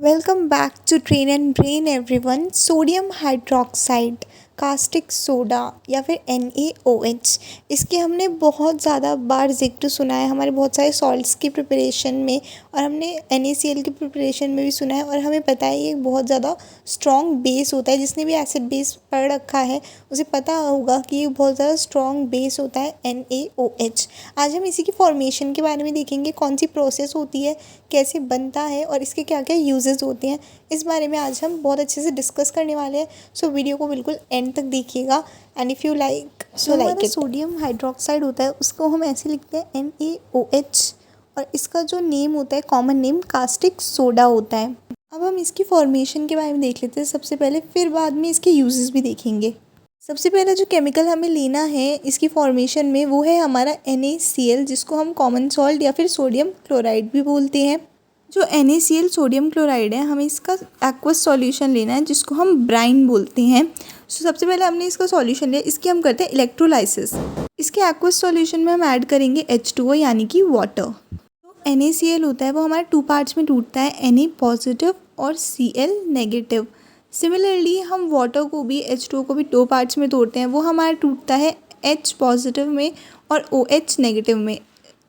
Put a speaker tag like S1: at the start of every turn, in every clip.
S1: Welcome back to Train and Brain everyone. Sodium hydroxide, caustic soda या फिर NaOH, इसके हमने बहुत ज़्यादा बार जिक्र सुना है हमारे बहुत सारे सॉल्ट्स की प्रिपरेशन में, और हमने NaCl की प्रिपरेशन में भी सुना है। और हमें पता है ये बहुत ज़्यादा स्ट्रॉन्ग बेस होता है। जिसने भी एसिड बेस पढ़ रखा है उसे पता होगा कि ये बहुत ज़्यादा स्ट्रॉन्ग बेस होता है NaOH। आज हम इसी की फॉर्मेशन के बारे में देखेंगे, कौन सी प्रोसेस होती है, कैसे बनता है और इसके क्या क्या यूजेस होते हैं। इस बारे में आज हम बहुत अच्छे से डिस्कस करने वाले हैं। सो वीडियो को बिल्कुल एंड तक देखिएगा and if you like sodium hydroxide होता है उसको हम ऐसे लिखते हैं NaOH, और इसका जो नेम होता है कॉमन नेम कास्टिक सोडा होता है। अब हम इसकी फॉर्मेशन के बारे में देख लेते हैं सबसे पहले, फिर बाद में इसके यूजेस भी देखेंगे। सबसे पहले जो केमिकल हमें लेना है इसकी फॉर्मेशन में वो है हमारा NaCl, जिसको हम कॉमन सॉल्ट या फिर सोडियम क्लोराइड भी बोलते हैं। जो NaCl सोडियम क्लोराइड है, हमें इसका एक्वस सॉल्यूशन लेना है जिसको हम ब्राइन बोलते हैं। सो सबसे पहले हमने इसका सॉल्यूशन लिया, इसकी हम करते हैं इलेक्ट्रोलाइसिस। इसके एक्वस सॉल्यूशन में हम ऐड करेंगे H2O यानी कि वाटर। तो NaCl होता है वो हमारे 2 पार्ट्स में टूटता है, Na पॉजिटिव और Cl नेगेटिव। सिमिलरली हम वाटर को भी, H2O को भी 2 पार्ट्स में तोड़ते हैं, वो हमारा टूटता है H पॉजिटिव में और OH नेगेटिव में।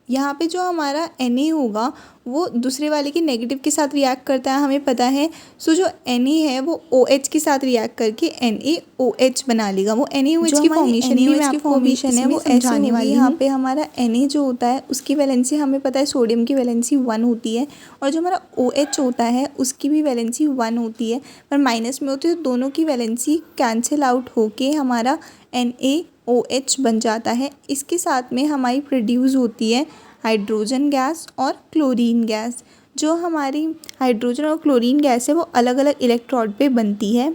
S1: यहाँ पे जो हमारा Na होगा वो दूसरे वाले के नेगेटिव के साथ रिएक्ट करता है, हमें पता है। सो जो Na है वो OH के साथ रिएक्ट करके NaOH बना लेगा। वो NaOH की फॉर्मेशन है वो ऐसे आने वाली। यहाँ पे हमारा Na जो होता है उसकी वैलेंसी हमें पता है, सोडियम की वैलेंसी 1 होती है, और जो हमारा OH होता है उसकी भी वैलेंसी 1 होती है, पर माइनस में होती है। तो दोनों की वैलेंसी कैंसिल आउट होके हमारा NaOH बन जाता है। इसके साथ में हमारी प्रोड्यूस होती है हाइड्रोजन गैस और क्लोरीन गैस। जो हमारी हाइड्रोजन और क्लोरीन गैस है वो अलग अलग इलेक्ट्रोड पे बनती है।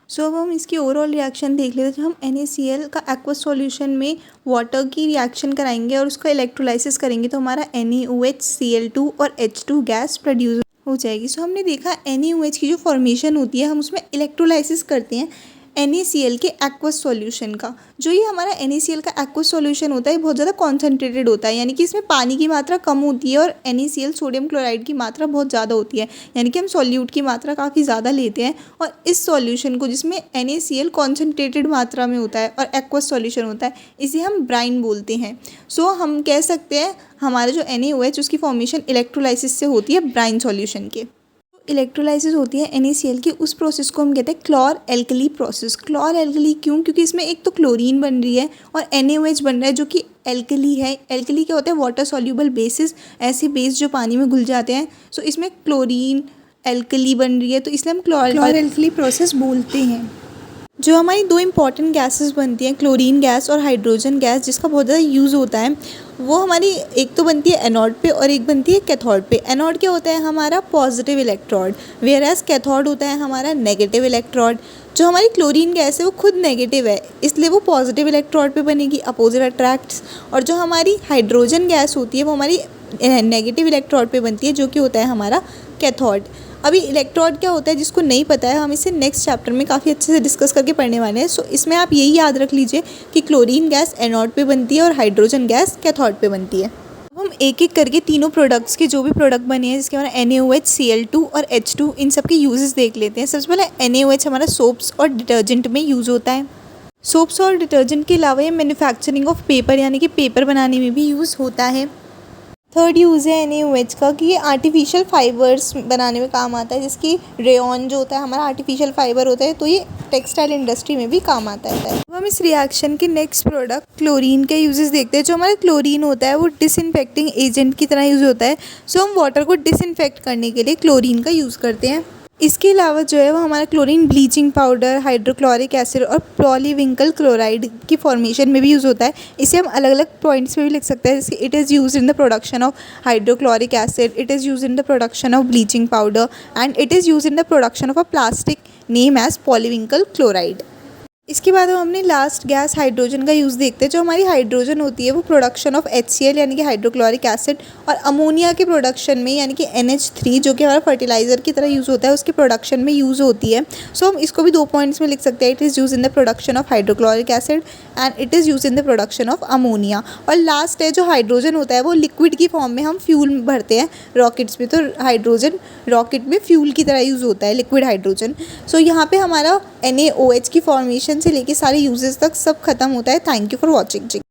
S1: सो अब हम इसकी ओवरऑल रिएक्शन देख लेते हैं। तो हम NaCl का एक्वस सॉल्यूशन में वाटर की रिएक्शन कराएंगे और उसका इलेक्ट्रोलाइसिस करेंगे, तो हमारा NaOH, Cl2 और H2 गैस प्रोड्यूस हो जाएगी। सो हमने देखा NaOH की जो फॉर्मेशन होती है हम उसमें इलेक्ट्रोलाइसिस करते हैं NaCl के एक्वस सॉल्यूशन का। जो ये हमारा NaCl का एक्वस सॉल्यूशन होता है बहुत ज़्यादा कॉन्सेंट्रेटेड होता है, यानी कि इसमें पानी की मात्रा कम होती है और NaCl सोडियम क्लोराइड की मात्रा बहुत ज़्यादा होती है, यानी कि हम सॉल्यूट की मात्रा काफ़ी ज़्यादा लेते हैं। और इस सॉल्यूशन को, जिसमें NaCl कॉन्सेंट्रेटेड मात्रा में होता है और एक्वस सॉल्यूशन होता है, इसे हम ब्राइन बोलते हैं। सो हम कह सकते हैं हमारा जो NaOH उसकी फॉर्मेशन इलेक्ट्रोलाइसिस से होती है ब्राइन सॉल्यूशन के। इलेक्ट्रोलाइसिस होती है NaCl की, उस प्रोसेस को हम कहते हैं क्लोर एल्कली प्रोसेस। क्लोर एल्कली क्यों? क्योंकि इसमें एक तो क्लोरीन बन रही है और NaOH बन रहा है जो कि एल्कली है। एल्कली क्या होता है? वाटर सॉल्यूबल बेसिस, ऐसे बेस जो पानी में घुल जाते हैं। सो इसमें क्लोरीन एल्कली बन रही है, तो इसलिए हम क्लोर एल्कली प्रोसेस बोलते हैं। जो हमारी 2 इंपॉर्टेंट गैसेस बनती हैं, क्लोरीन गैस और हाइड्रोजन गैस, जिसका बहुत ज़्यादा यूज़ होता है, वो हमारी एक तो बनती है एनोड पे और एक बनती है कैथोड पे। एनोड क्या होता है? हमारा positive electrode, whereas cathode होता है हमारा नेगेटिव इलेक्ट्रोड। जो हमारी क्लोरीन गैस है वो खुद नेगेटिव है, इसलिए वो पॉजिटिव इलेक्ट्रोड पे बनेगी, अपोजिट अट्रैक्ट्स। और जो हमारी हाइड्रोजन गैस होती है वो हमारी नेगेटिव इलेक्ट्रोड पे बनती है, जो कि होता है हमारा कैथोड। अभी इलेक्ट्रोड क्या होता है जिसको नहीं पता है, हम इसे नेक्स्ट चैप्टर में काफ़ी अच्छे से डिस्कस करके पढ़ने वाले हैं। सो इसमें आप यही याद रख लीजिए कि क्लोरीन गैस एनोड पे बनती है और हाइड्रोजन गैस कैथोड पे बनती है। अब हम एक एक करके तीनों प्रोडक्ट्स के जो भी प्रोडक्ट बने हैं, जिसके हमारा NaOH, Cl2 और H2, इन सब के यूजेस देख लेते हैं। सबसे पहले NaOH हमारा सोप्स और डिटर्जेंट में यूज़ होता है। सोप्स और डिटर्जेंट के अलावा ये मैन्युफैक्चरिंग ऑफ पेपर यानी कि पेपर बनाने में भी यूज़ होता है। थर्ड यूज़ है NaOH का कि ये आर्टिफिशियल फाइबर्स बनाने में काम आता है, जिसकी रेयॉन जो होता है हमारा आर्टिफिशियल फाइबर होता है, तो ये टेक्सटाइल इंडस्ट्री में भी काम आता है। अब हम इस रिएक्शन के नेक्स्ट प्रोडक्ट क्लोरीन के यूजेस देखते हैं। जो हमारा क्लोरीन होता है वो डिसइंफेक्टिंग एजेंट की तरह यूज़ होता है। सो हम वाटर को डिसइंफेक्ट करने के लिए क्लोरीन का यूज़ करते हैं। इसके अलावा जो है वो हमारा chlorine bleaching powder, hydrochloric acid और पॉलीविंकल क्लोराइड की फॉर्मेशन में भी यूज़ होता है। इसे हम अलग अलग पॉइंट्स में भी लिख सकते हैं, जैसे it is use in the production of hydrochloric acid, it is use in the production of bleaching powder and it is use in the production of a plastic name as polyvinyl chloride. इसके बाद हम अपनी last gas hydrogen का use देखते हैं। जो हमारी hydrogen होती है वो प्रोडक्शन ऑफ HCl यानी कि हाइड्रोक्लोरिक एसिड और अमोनिया के प्रोडक्शन में यानी कि NH3 जो कि हमारा फर्टिलाइज़र की तरह यूज़ होता है उसके प्रोडक्शन में यूज़ होती है। सो हम इसको भी 2 पॉइंट्स में लिख सकते हैं। It is use in the production of hydrochloric acid and it is use in the production of ammonia. और लास्ट है जो हाइड्रोजन होता है वो लिक्विड की फॉर्म में हम फ्यूल भरते हैं रॉकेट्स में, तो हाइड्रोजन रॉकेट में फ्यूल की तरह यूज़ होता है लिक्विड हाइड्रोजन। सो यहाँ पे हमारा NaOH की फॉर्मेशन से लेके सारे यूजेस तक सब खत्म होता है। Thank you for watching ji.